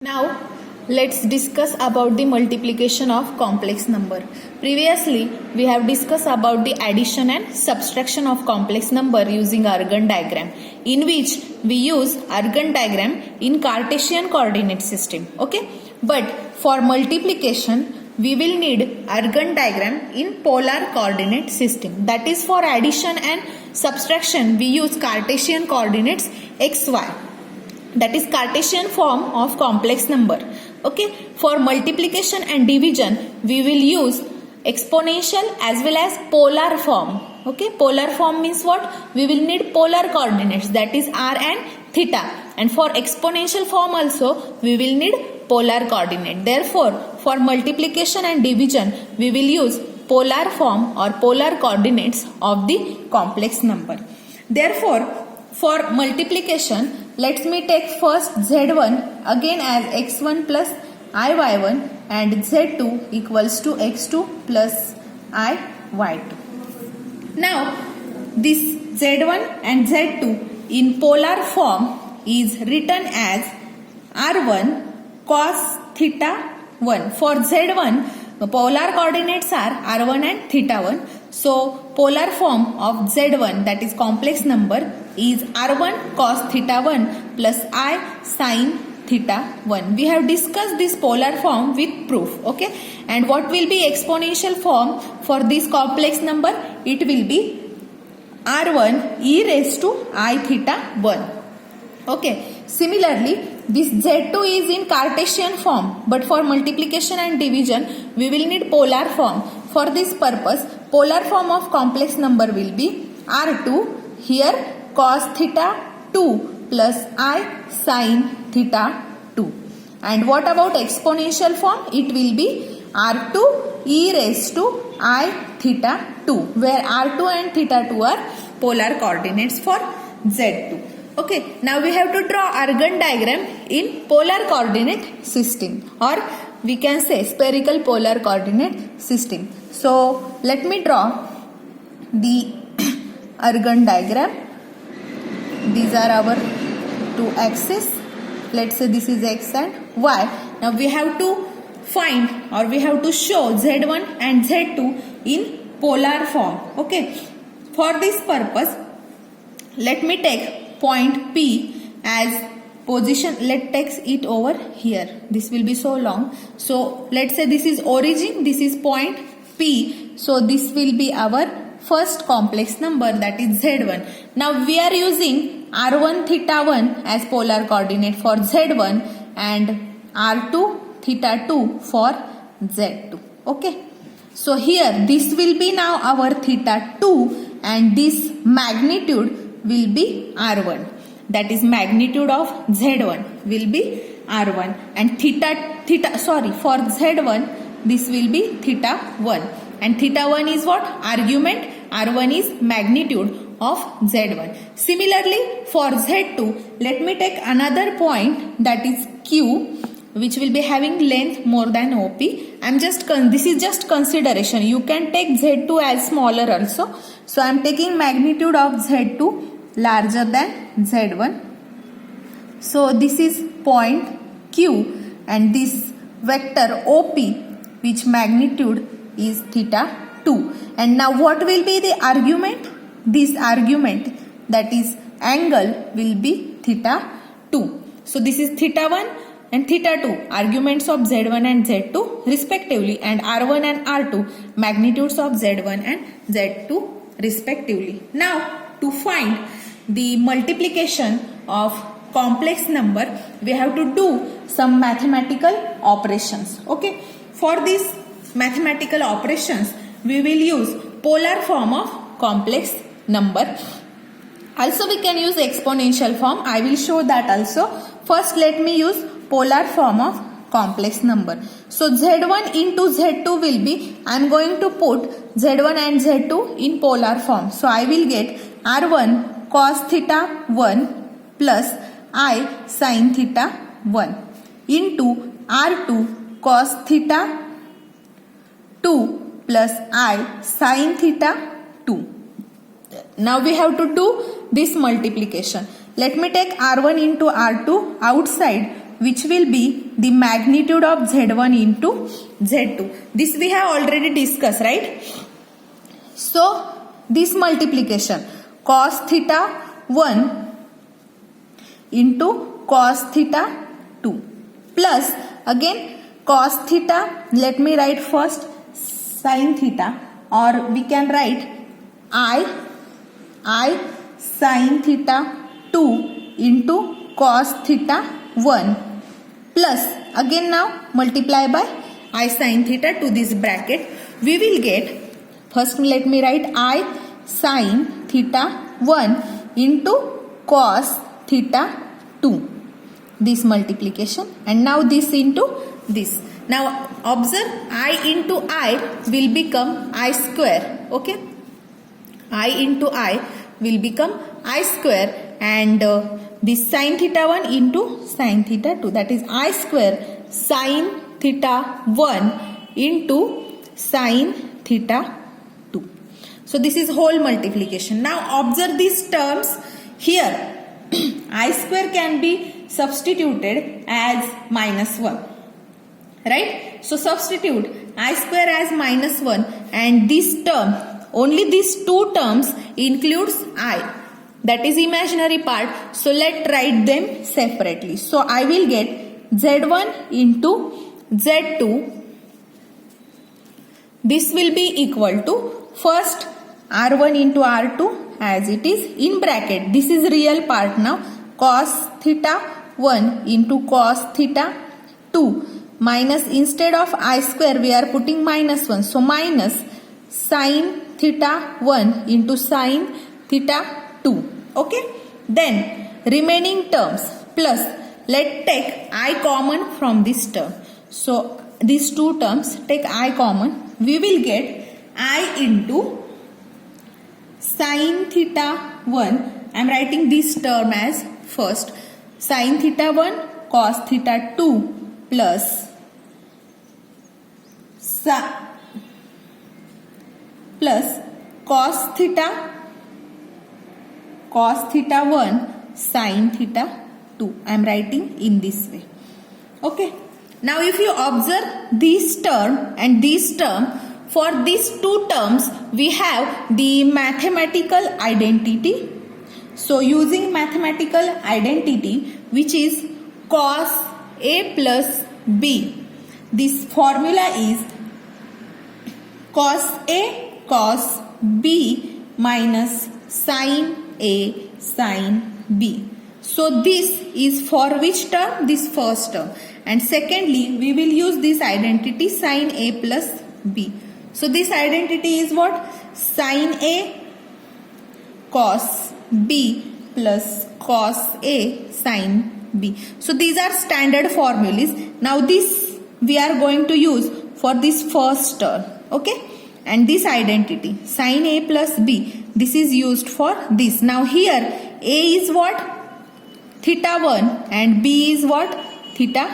Now let's discuss about the multiplication of complex number. Previously we have discussed about the addition and subtraction of complex number using Argand diagram, in which we use Argand diagram in Cartesian coordinate system. Okay, but for multiplication we will need Argand diagram in polar coordinate system. That is, for addition and subtraction we use Cartesian coordinates xy, that is Cartesian form of complex number. Okay, for multiplication and division we will use exponential as well as polar form. Okay, polar form means what? We will need polar coordinates, that is r and theta, and for exponential form also we will need polar coordinate. Therefore, for multiplication and division we will use polar form or polar coordinates of the complex number. Therefore, for multiplication, let me take first z1 again as x1 plus iy1 and z2 equals to x2 plus iy2. Now this z1 and z2 in polar form is written as r1 cos theta 1. For z1 the polar coordinates are r1 and theta 1. So polar form of z1, that is complex number, is r1 cos theta 1 plus I sin theta 1. We have discussed this polar form with proof. Okay, and what will be exponential form for this complex number? It will be r1 e raised to I theta 1. Okay, similarly this z2 is in Cartesian form, but for multiplication and division we will need polar form. For this purpose, polar form of complex number will be r2 here cos theta 2 plus I sin theta 2. And what about exponential form? It will be r2 e raised to I theta 2, where r2 and theta 2 are polar coordinates for z2. Okay, now we have to draw Argand diagram in polar coordinate system, or we can say spherical polar coordinate system. So let me draw the Argand diagram. These are our two axes. Let's say this is x and y. Now we have to find, or we have to show z1 and z2 in polar form. Okay, for this purpose let me take point P as position. Let's take it over here. This will be so long. So let's say this is origin, this is point P. So this will be our first complex number, that is z1. Now we are using r1 theta 1 as polar coordinate for z1 and r2 theta 2 for z2. Okay, so here this will be now our theta 2 and this magnitude will be r1, that is magnitude of z1 will be r1, and for z1 this will be theta 1, and theta 1 is what? Argument. r1 is magnitude of z1. Similarly for z2, let me take another point, that is q, which will be having length more than OP. This is just consideration. You can take z2 as smaller also. So I am taking magnitude of z2 larger than z1. So this is point q and this vector OP, which magnitude is theta 2. And now what will be the argument? This argument, that is angle, will be theta 2. So this is theta 1 and theta 2, arguments of z1 and z2 respectively, and r1 and r2, magnitudes of z1 and z2 respectively. Now to find the multiplication of complex number, we have to do some mathematical operations. Okay, for these mathematical operations we will use polar form of complex number. Also we can use exponential form. I will show that also. First let me use polar form of complex number. So z1 into z2 will be, I am going to put z1 and z2 in polar form. So I will get r1 cos theta 1 plus I sin theta 1 into r2 cos theta 2 plus I sin theta 2. Now we have to do this multiplication. Let me take r1 into r2 outside, which will be the magnitude of Z1 into Z2. This we have already discussed, right? So this multiplication cos theta 1 into cos theta 2 plus again cos theta, let me write first sin theta, or we can write I sin theta 2 into cos theta 1 plus again now multiply by I sin theta to this bracket. We will get, first let me write I sin theta 1 into cos theta 2, this multiplication, and now this into this. Now observe, I into I will become I square, okay? I into I will become I square, and this sin theta 1 into sin theta 2, that is I square sin theta 1 into sin theta 2. So this is whole multiplication. Now observe these terms here. I square can be substituted as minus 1, right? So substitute I square as minus 1, and this term, only these two terms includes I, that is imaginary part. So let's write them separately. So I will get Z1 into Z2. This will be equal to first R1 into R2 as it is in bracket. This is real part now. Cos theta 1 into cos theta 2 minus, instead of I square we are putting minus 1. So minus sin theta 1 into sin theta 2. Okay. Then remaining terms plus, let's take I common from this term. So these two terms, take I common. We will get I into sin theta 1. I am writing this term as first sin theta 1 cos theta 2 plus cos theta 1 sin theta 2. I am writing in this way. Okay. Now if you observe this term and this term, for these two terms we have the mathematical identity. So using mathematical identity, which is cos A plus B, this formula is cos A cos B minus sin A sin B. So this is for which term? This first term. And secondly, we will use this identity sin A plus B. So this identity is what? Sin A cos B plus cos A sin B. So these are standard formulas. Now this we are going to use for this first term. Okay. And this identity sin A plus B, this is used for this. Now here A is what? Theta 1 and B is what? Theta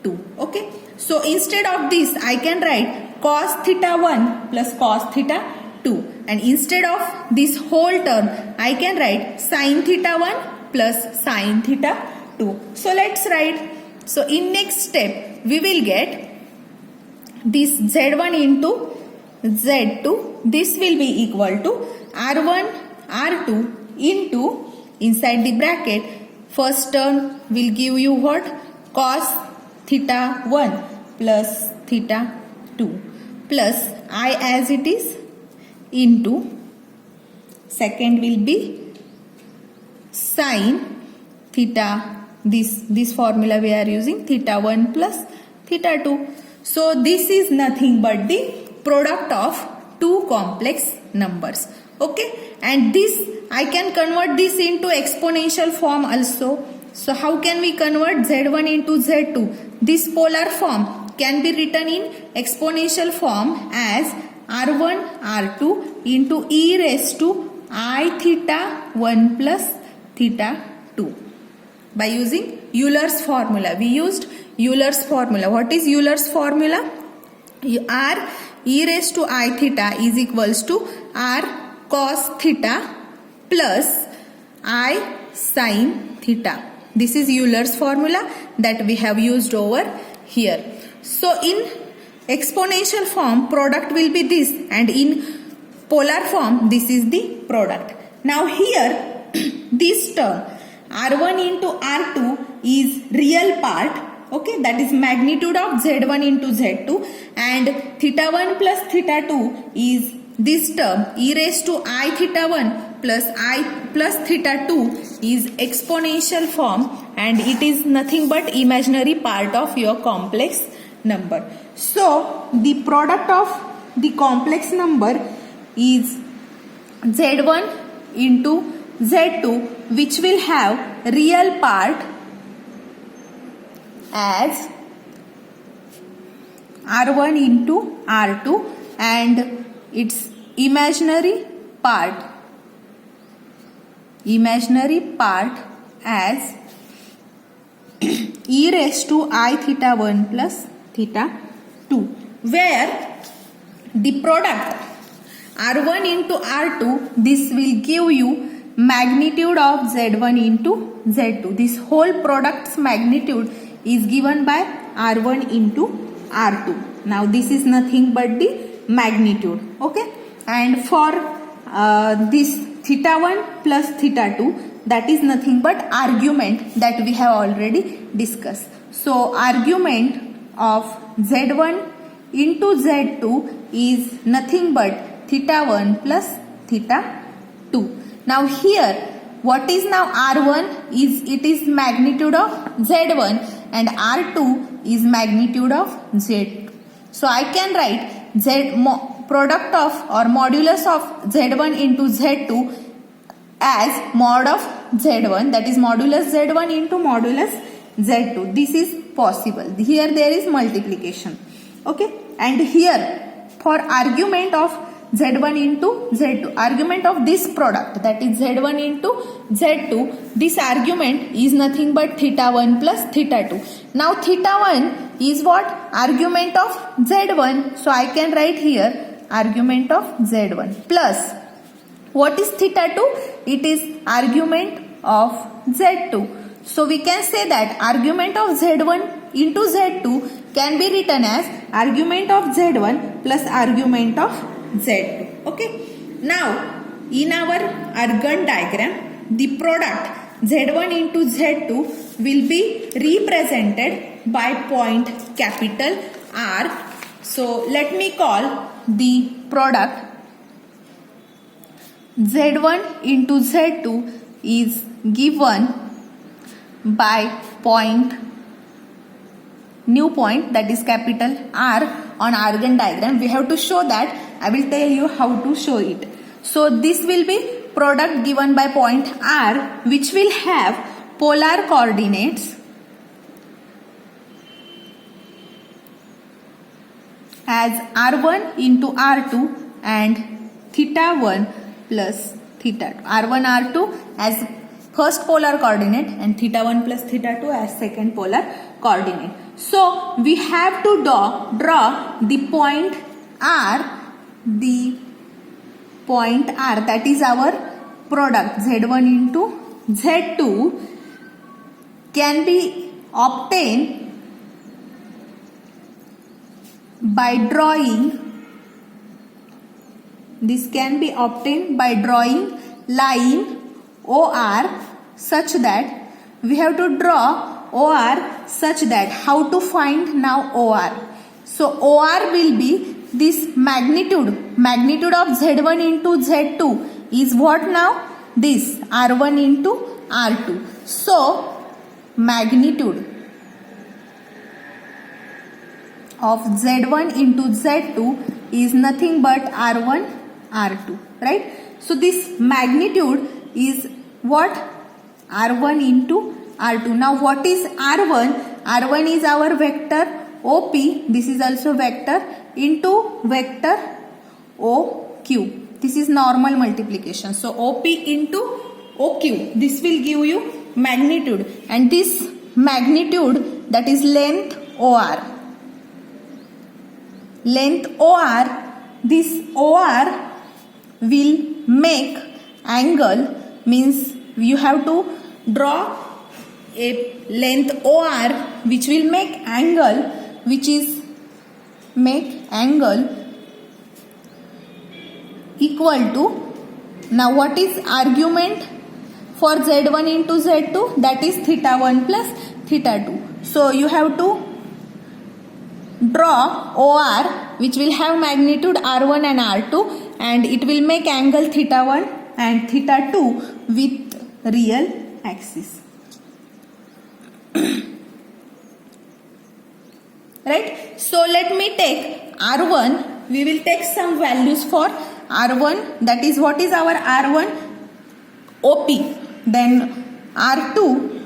2. Okay. So instead of this I can write cos theta 1 plus cos theta 2, and instead of this whole term I can write sin theta 1 plus sin theta 2. So let's write. So in next step we will get this Z1 into Z2. This will be equal to R1 R2 into, inside the bracket, first term will give you what? Cos theta 1 plus theta 2 plus I as it is into, second will be sin theta, this formula we are using, theta 1 plus theta 2. So this is nothing but the product of two complex numbers. Okay. And this I can convert this into exponential form also. So how can we convert Z1 into Z2? This polar form can be written in exponential form as R1 R2 into e raised to I theta 1 plus theta 2 by using Euler's formula. We used Euler's formula. What is Euler's formula? R e raised to I theta is equals to R cos theta plus I sin theta. this is Euler's formula that we have used over here. So in exponential form, product will be this, and in polar form, this is the product. Now here, this term R1 into R2 is real part, okay, that is magnitude of Z1 into Z2, and theta 1 plus theta 2 is this term e raised to I theta 1 plus I plus theta 2 is exponential form, and it is nothing but imaginary part of your complex number. So the product of the complex number is Z1 into Z2, which will have real part as R1 into R2 and its imaginary part as e raised to I theta 1 plus theta 2, where the product R1 into R2, this will give you magnitude of Z1 into Z2. This whole product's magnitude is given by R1 into R2. Now this is nothing but the magnitude, okay? And for this theta 1 plus theta 2, that is nothing but argument that we have already discussed. So argument of Z1 into Z2 is nothing but theta 1 plus theta 2. Now here, what is now R1 is, it is magnitude of Z1 and R2 is magnitude of Z2. So I can write product of or modulus of Z1 into Z2 as mod of Z1, that is modulus Z1 into modulus Z2. This is possible. Here there is multiplication. Okay, and here for argument of Z1 into Z2, argument of this product, that is Z1 into Z2, this argument is nothing but theta 1 plus theta 2. Now theta 1 is what? Argument of Z1. So I can write here argument of Z1 plus what is theta 2? It is argument of Z2. So we can say that argument of Z1 into Z2 can be written as argument of Z1 plus argument of Z2. Okay. Now in our Argand diagram, the product Z1 into Z2 will be represented by point capital R. So let me call the product Z1 into Z2 is given by point, new point, that is capital R on Argand diagram. We have to show that. I will tell you how to show it. So this will be product given by point R, which will have polar coordinates as R1 into R2 and theta 1 plus theta 2. R1 R2 as first polar coordinate and theta 1 plus theta 2 as second polar coordinate. So we have to draw the point R, that is our product Z1 into Z2 can be obtained by drawing, this can be obtained by drawing line OR such that we have to draw OR such that how to find now OR. So OR will be this magnitude of Z1 into Z2 is what now? This R1 into R2. So magnitude of Z1 into Z2 is nothing but R1 R2, right? So this magnitude is what? R1 into R2. Now what is R1? R1 is our vector OP, this is also vector, into vector OQ. This is normal multiplication. So OP into OQ, this will give you magnitude, and this magnitude, that is length OR. Length OR, this OR will make angle, means you have to draw a length OR which will make angle equal to, now what is argument for Z1 into Z2? That is theta 1 plus theta 2. So you have to draw OR which will have magnitude R1 and R2, and it will make angle theta 1 and theta 2 with real axis. Right? So let me take R1. We will take some values for R1. That is, what is our R1? OP. Then R2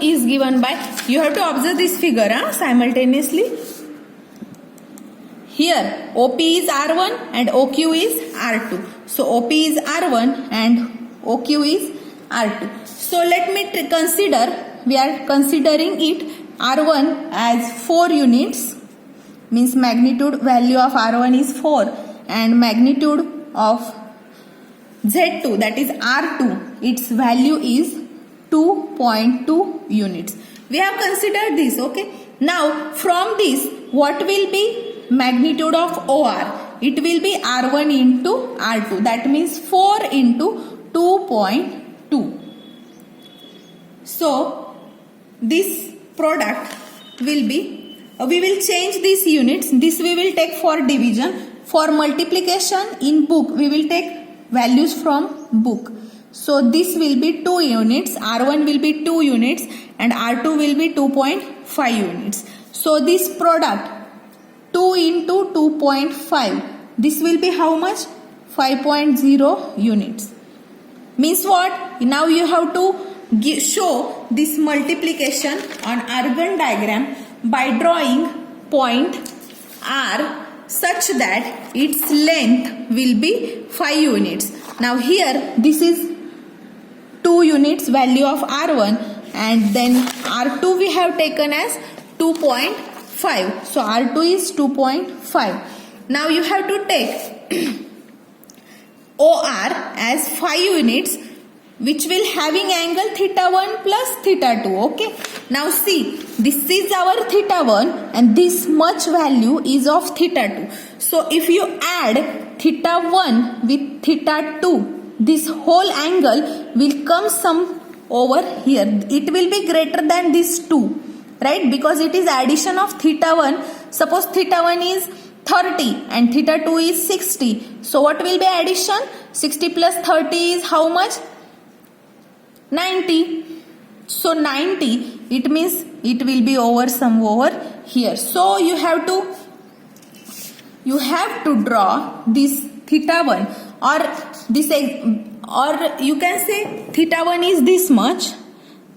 is given by, you have to observe this figure simultaneously. Here OP is R1 and OQ is R2. So OP is R1 and OQ is R2. So let me consider, we are considering it R1 as 4 units, means magnitude value of R1 is 4, and magnitude of Z2, that is R2, its value is 2.2 units. We have considered this, okay. Now from this, what will be magnitude of OR? It will be R1 into R2, that means 4 into 2.2. So this product will be, we will change these units. This we will take for division. For multiplication in book, we will take values from book. So this will be 2 units, R1 will be 2 units and R2 will be 2.5 units. So this product 2 into 2.5, this will be how much? 5.0 units. Means what? Now you have to show this multiplication on Argand diagram by drawing point R such that its length will be 5 units. Now here this is 2 units value of R1, and then R2 we have taken as 2.5. So R2 is 2.5. Now you have to take OR as 5 units, which will having angle theta 1 plus theta 2. Okay. Now see, this is our theta 1 and this much value is of theta 2. So if you add theta 1 with theta 2, this whole angle will come some over here. It will be greater than this 2, right? Because it is addition of theta 1. Suppose theta 1 is 30 and theta 2 is 60. So what will be addition? 60 plus 30 is how much? 90. So 90, it means it will be over some over here. So you have to draw this theta 1, or this, or you can say theta 1 is this much,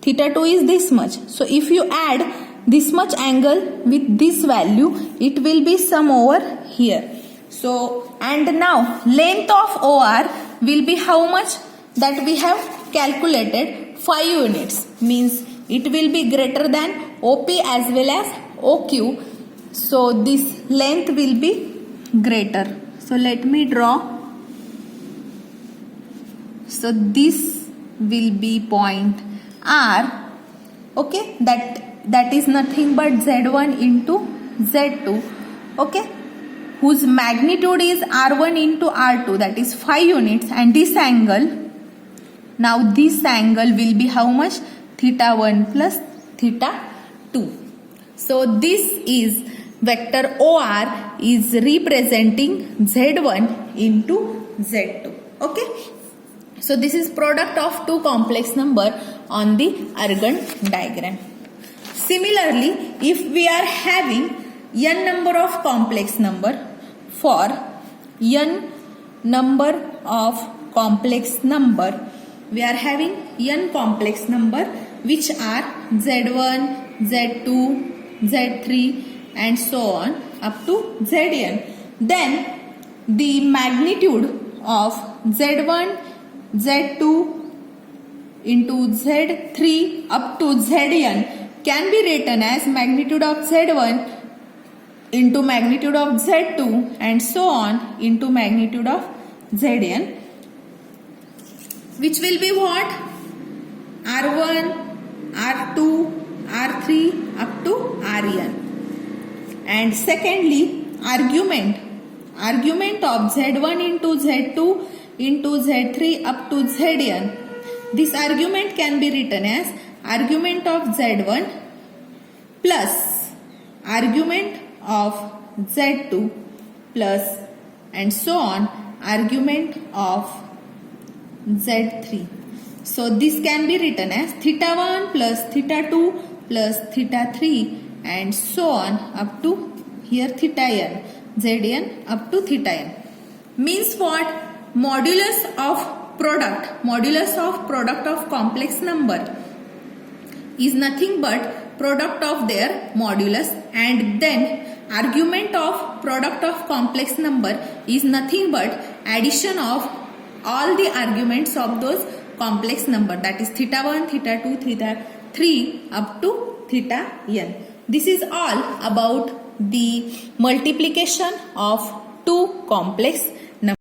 theta 2 is this much. So if you add this much angle with this value, it will be some over here. So, and now length of OR will be how much? That we have calculated 5 units, means it will be greater than OP as well as OQ. So this length will be greater. So let me draw. So this will be point R. Okay, that is nothing but Z1 into Z2. Okay, whose magnitude is R1 into R2, that is 5 units, and this angle, now this angle will be how much? Theta 1 plus theta 2. So this is vector OR is representing Z1 into Z2. Okay. So this is product of two complex number on the Argand diagram. Similarly, if we are having n number of complex number, for n number of complex number, we are having n complex number which are Z1, Z2, Z3 and so on up to Zn. Then the magnitude of Z1, Z2 into Z3 up to Zn can be written as magnitude of Z1 into magnitude of Z2 and so on into magnitude of Zn, which will be what? R1 R2, R3 up to Rn. And secondly, argument of Z1 into Z2 into Z3 up to Zn. This argument can be written as argument of Z1 plus argument of Z2 plus and so on argument of Z3. So this can be written as theta 1 plus theta 2 plus theta 3 and so on up to here theta n, Zn up to theta n. Means what? Modulus of product of complex number is nothing but product of their modulus, and then argument of product of complex number is nothing but addition of all the arguments of those complex number, that is theta 1, theta 2, theta 3 up to theta n. This is all about the multiplication of two complex